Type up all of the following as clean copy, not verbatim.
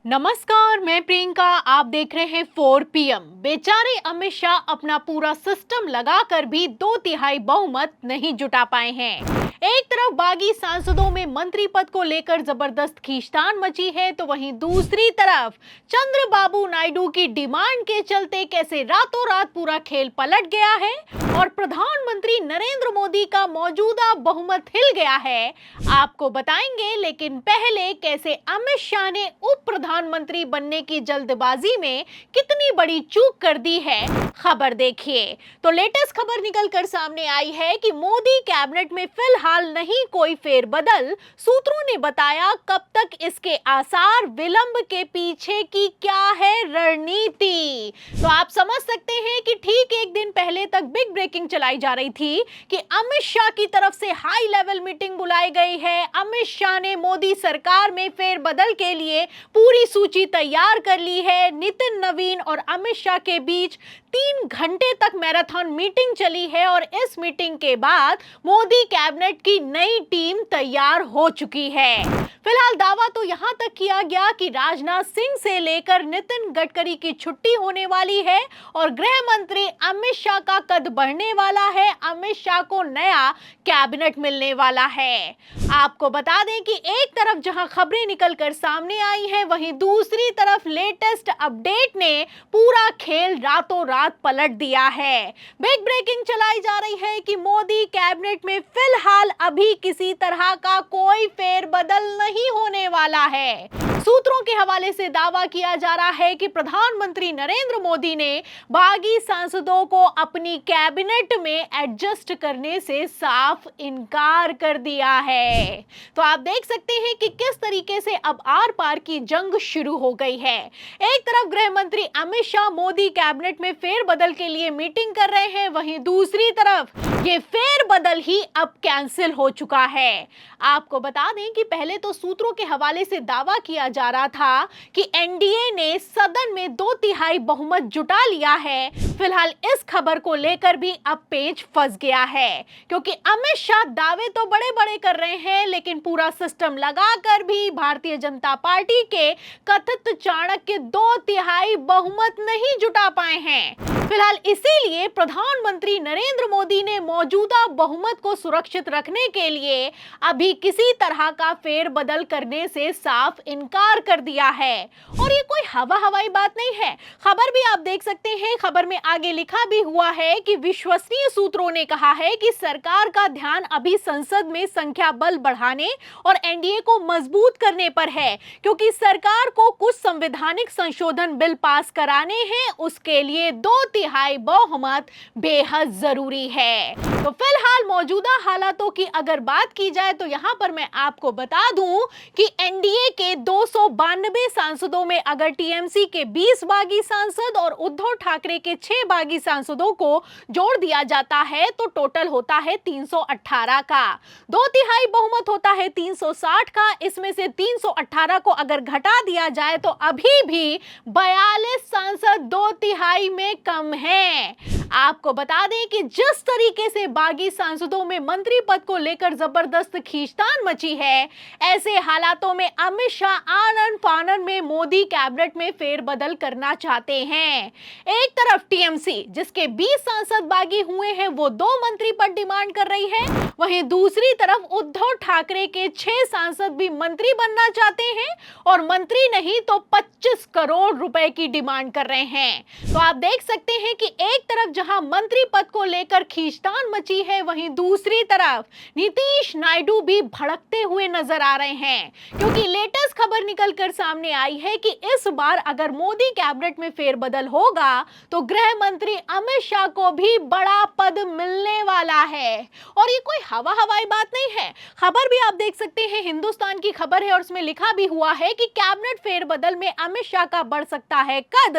नमस्कार, मैं प्रियंका। आप देख रहे हैं 4 PM। बेचारे अमित शाह अपना पूरा सिस्टम लगाकर भी 2/3 बहुमत नहीं जुटा पाए हैं। एक तरफ बागी सांसदों में मंत्री पद को लेकर जबरदस्त खींचतान मची है, तो वहीं दूसरी तरफ चंद्रबाबू नायडू की डिमांड के चलते कैसे रातों रात पूरा खेल पलट गया है और प्रधानमंत्री नरेंद्र मोदी का मौजूदा बहुमत हिल गया है, आपको बताएंगे। लेकिन पहले कैसे अमित शाह ने उप प्रधानमंत्री बनने की जल्दबाजी में कितनी बड़ी चूक कर दी है, खबर देखिए। तो लेटेस्ट खबर निकल कर सामने आई है कि मोदी कैबिनेट में फिलहाल नहीं कोई फेरबदल। सूत्रों ने बताया कब तक इसके आसार, विलंब के पीछे की क्या है रणनीति। तो आप समझ सकते हैं कि ठीक एक दिन पहले तक बिग ब्रेकिंग चलाई जा रही थी कि अमित शाह की तरफ से हाई लेवल मीटिंग बुलाई गई है। अमित शाह ने मोदी सरकार में फेरबदल के लिए पूरी सूची तैयार कर ली है। नितिन नवीन और अमित शाह के बीच 3 घंटे तक मैराथन मीटिंग चली है और इस मीटिंग के बाद मोदी कैबिनेट की नई टीम तैयार हो चुकी है। फिलहाल दावा तो यहां तक किया गया कि राजनाथ सिंह से लेकर नितिन गडकरी की छुट्टी होने वाली है और गृह मंत्री अमित शाह का कद बढ़ने वाला है। अमित शाह को नया कैबिनेट मिलने वाला है। आपको बता दें कि एक तरफ जहां खबरें निकलकर सामने आई हैं, वहीं दूसरी तरफ लेटेस्ट अपडेट ने पूरा खेल रातों रात पलट दिया है। बिग ब्रेकिंग चलाई जा रही है कि मोदी कैबिनेट में फिलहाल अभी किसी तरह का कोई फेरबदल नहीं होने वाला है। सूत्रों के हवाले से दावा किया जा रहा है कि प्रधानमंत्री नरेंद्र मोदी ने बागी सांसदों को अपनी कैबिनेट में एडजस्ट करने से साफ इनकार कर दिया है। तो आप देख सकते हैं कि किस तरीके से अब आर पार की जंग शुरू हो गई है। एक तरफ गृह मंत्री अमित शाह मोदी कैबिनेट में फेरबदल के लिए मीटिंग कर रहे हैं, वहीं दूसरी तरफ ये फेरबदल ही अब कैंसिल हो चुका है। आपको बता दें कि पहले तो सूत्रों के हवाले से दावा किया जा रहा था कि एनडीए ने सदन में 2/3 बहुमत जुटा लिया है। फिलहाल इस खबर को लेकर भी अब पेच फंस गया है, क्योंकि अमित शाह दावे तो बड़े बड़े कर रहे हैं, लेकिन पूरा सिस्टम लगाकर भी भारतीय जनता पार्टी के कथित चाणक्य 2/3 बहुमत नहीं जुटा पाए हैं। फिलहाल इसीलिए प्रधानमंत्री नरेंद्र मोदी ने मौजूदा बहुमत को सुरक्षित रखने के लिए अभी किसी तरह का फेरबदल करने से साफ इनकार कर दिया है। और ये कोई हवाई बात नहीं है। खबर भी आप देख सकते हैं, खबर में आगे लिखा भी हुआ है कि विश्वसनीय सूत्रों ने कहा है कि सरकार का ध्यान अभी संसद में संख्या बल बढ़ाने और एनडीए को मजबूत करने पर है, क्योंकि सरकार को कुछ संवैधानिक संशोधन बिल पास कराने हैं। उसके लिए 2/3 बहुमत बेहद जरूरी है। तो फिलहाल मौजूदा हालातों की अगर बात की जाए तो यहां पर मैं आपको बता दूं कि एनडीए के 292 सांसदों में अगर टीएमसी के 20 बागी सांसद और उद्धव ठाकरे के 6 बागी सांसदों को जोड़ दिया जाता है तो टोटल होता है 318 का। 2/3 बहुमत होता है 360 का। इसमें से 318 को अगर घटा दिया जाए तो अभी भी 42 सांसद 2/3 में कम हैं। आपको बता दें कि जिस तरीके से बागी सांसदों में मंत्री पद को लेकर जबरदस्त खींचतान मची है, ऐसे हालातों में अमित शाह आनन फानन में मोदी कैबिनेट में फेरबदल करना चाहते हैं। एक तरफ टीएमसी जिसके 20 सांसद बागी हुए हैं, वो 2 मंत्री पद डिमांड कर रही है, वहीं दूसरी तरफ उद्धव ठाकरे के 6 सांसद भी मंत्री बनना चाहते हैं और मंत्री नहीं तो 25 करोड़ रुपए की डिमांड कर रहे हैं। तो आप देख सकते हैं कि एक तरफ जहां मंत्री पद को लेकर खींचतान मची है, वहीं दूसरी तरफ नीतीश नायडू भी भड़कते हुए नजर आ रहे हैं, क्योंकि लेटेस्ट खबर निकलकर सामने आई है कि इस बार अगर मोदी कैबिनेट में फेरबदल होगा तो गृह मंत्री अमित शाह को भी बड़ा पद मिलने वाला है। और ये कोई हवाई बात नहीं है। खबर भी आप देख सकते हैं, हिंदुस्तान की खबर है और उसमें लिखा भी हुआ है कि कैबिनेट फेरबदल में अमित शाह का बढ़ सकता है कद।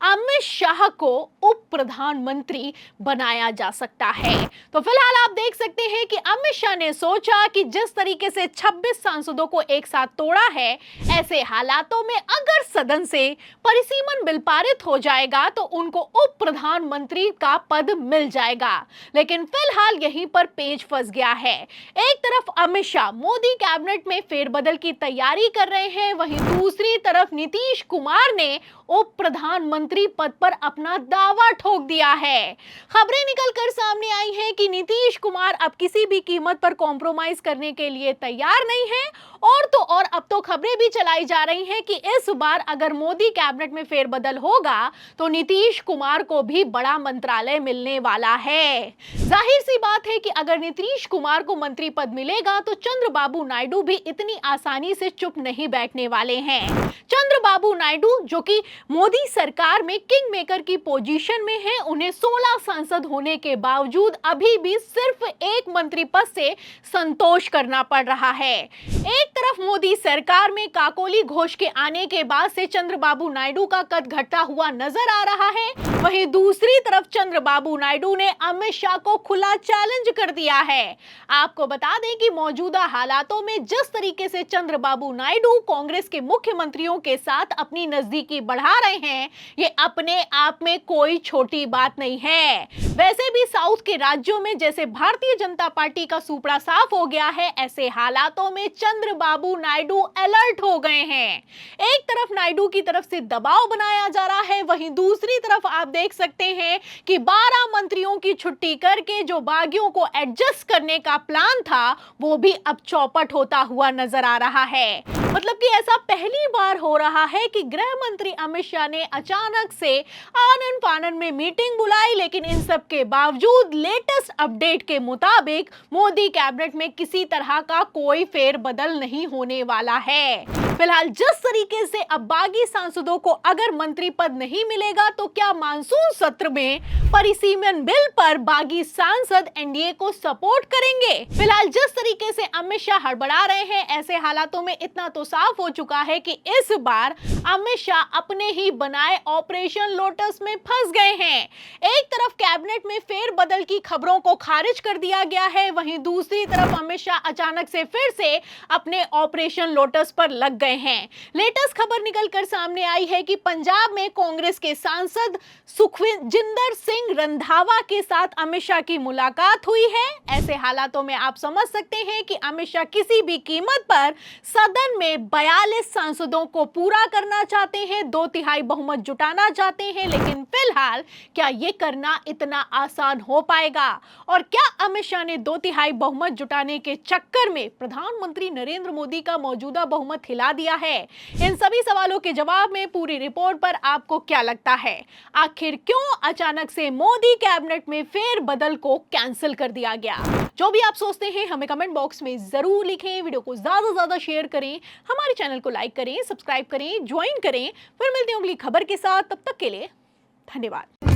अमित शाह को उप प्रधानमंत्री बनाया जा सकता है। तो फिलहाल आप देख सकते हैं कि अमित शाह ने सोचा कि जिस तरीके से 26 सांसदों को एक साथ तोड़ा है, ऐसे हालातों में अगर सदन से परिसीमन बिल पारित हो जाएगा तो उनको उप प्रधानमंत्री का पद मिल जाएगा। लेकिन फिलहाल यहीं पर पेच फंस गया है। एक तरफ अमित शाह मोदी कैबिनेट में फेरबदल की तैयारी कर रहे हैं, वहीं दूसरी तरफ नीतीश कुमार ने उप प्रधानमंत्री पद पर अपना दावा ठोक दिया है। खबरें निकलकर सामने आई हैं कि नीतीश कुमार अब किसी भी कीमत पर कॉम्प्रोमाइज करने के लिए तैयार नहीं है, और तो और अब तो खबरें भी चलाई जा रही हैं कि इस बार अगर मोदी कैबिनेट में फेरबदल होगा तो नीतीश कुमार को भी बड़ा मंत्रालय मिलने वाला है। जाहिर सी बात है कि अगर नीतीश कुमार को मंत्री पद मिलेगा तो चंद्रबाबू नायडू भी इतनी आसानी से चुप नहीं बैठने वाले हैं। चंद्रबाबू नायडू जो कि मोदी सरकार में किंग मेकर की पोजीशन में है, उन्हें 16 सांसद होने के बावजूद अभी भी सिर्फ एक मंत्री पद से संतोष करना पड़ रहा है। एक तरफ मोदी सरकार में काकोली घोष के आने के बाद से चंद्रबाबू नायडू का कद घटता हुआ नजर आ रहा है, वहीं दूसरी तरफ चंद्रबाबू नायडू ने अमित शाह को खुला चैलेंज कर दिया है। आपको बता दें कि मौजूदा हालातों में जिस तरीके से चंद्रबाबू नायडू कांग्रेस के मुख्यमंत्रियों के साथ अपनी नजदीकी बढ़ा रहे हैं, ये अपने आप में कोई छोटी बात नहीं है। वैसे भी साउथ के राज्यों में जैसे भारतीय जनता पार्टी का सुपड़ा साफ हो गया है, ऐसे हालातों में चंद्रबाबू नायडू अलर्ट हो गए हैं। एक तरफ नायडू की तरफ से दबाव बनाया जा रहा है, वहीं दूसरी तरफ आप देख सकते हैं कि 12 मंत्रियों की छुट्टी करके जो बागियों को एडजस्ट करने का प्लान था वो भी अब चौपट होता हुआ नजर आ रहा है। मतलब कि ऐसा पहली बार हो रहा है कि गृह मंत्री अमित शाह ने अचानक से आनन फानन में मीटिंग बुलाई, लेकिन इन सब के बावजूद लेटेस्ट अपडेट के मुताबिक मोदी कैबिनेट में किसी तरह का कोई फेरबदल नहीं होने वाला है। फिलहाल जिस तरीके से अब बागी सांसदों को अगर मंत्री पद नहीं मिलेगा तो क्या मानसून सत्र में परिसीमन बिल पर बागी सांसद एनडीए को सपोर्ट करेंगे? फिलहाल जिस तरीके से अमित शाह हड़बड़ा रहे हैं, ऐसे हालातों में इतना तो साफ हो चुका है कि इस बार अमित शाह अपने ही बनाए ऑपरेशन लोटस में फंस गए हैं। एक तरफ कैबिनेट में फेरबदल की खबरों को खारिज कर दिया गया है, वहीं दूसरी तरफ अमित शाह अचानक से फिर से अपने ऑपरेशन लोटस पर लग गए हैं। लेटेस्ट खबर निकलकर सामने आई है कि पंजाब में कांग्रेस के सांसद सुखविंदर सिंह रंधावा के साथ अमित शाह की मुलाकात हुई है। ऐसे हालातों में आप समझ सकते हैं कि अमित शाह किसी भी कीमत पर सदन में 42 सांसदों को पूरा करना चाहते हैं, 2/3 बहुमत जुटाना चाहते हैं, लेकिन फिलहाल क्या ये करना इतना आसान हो पाएगा? और क्या अमित शाह ने 2/3 बहुमत जुटाने के चक्कर में प्रधानमंत्री नरेंद्र मोदी का मौजूदा बहुमत हिला दिया है? इन सभी सवालों के जवाब में पूरी रिपोर्ट पर आपको क्या लगता है? आखिर क्यों अचानक से मोदी कैबिनेट में फेरबदल को कैंसिल कर दिया गया? जो भी आप सोचते हैं हमें कमेंट बॉक्स में जरूर लिखें। वीडियो को ज्यादा से ज्यादा शेयर करें, हमारे चैनल को लाइक करें, सब्सक्राइब करें, ज्वाइन करें। फिर मिलते हैं अगली खबर के साथ, तब तक के लिए धन्यवाद।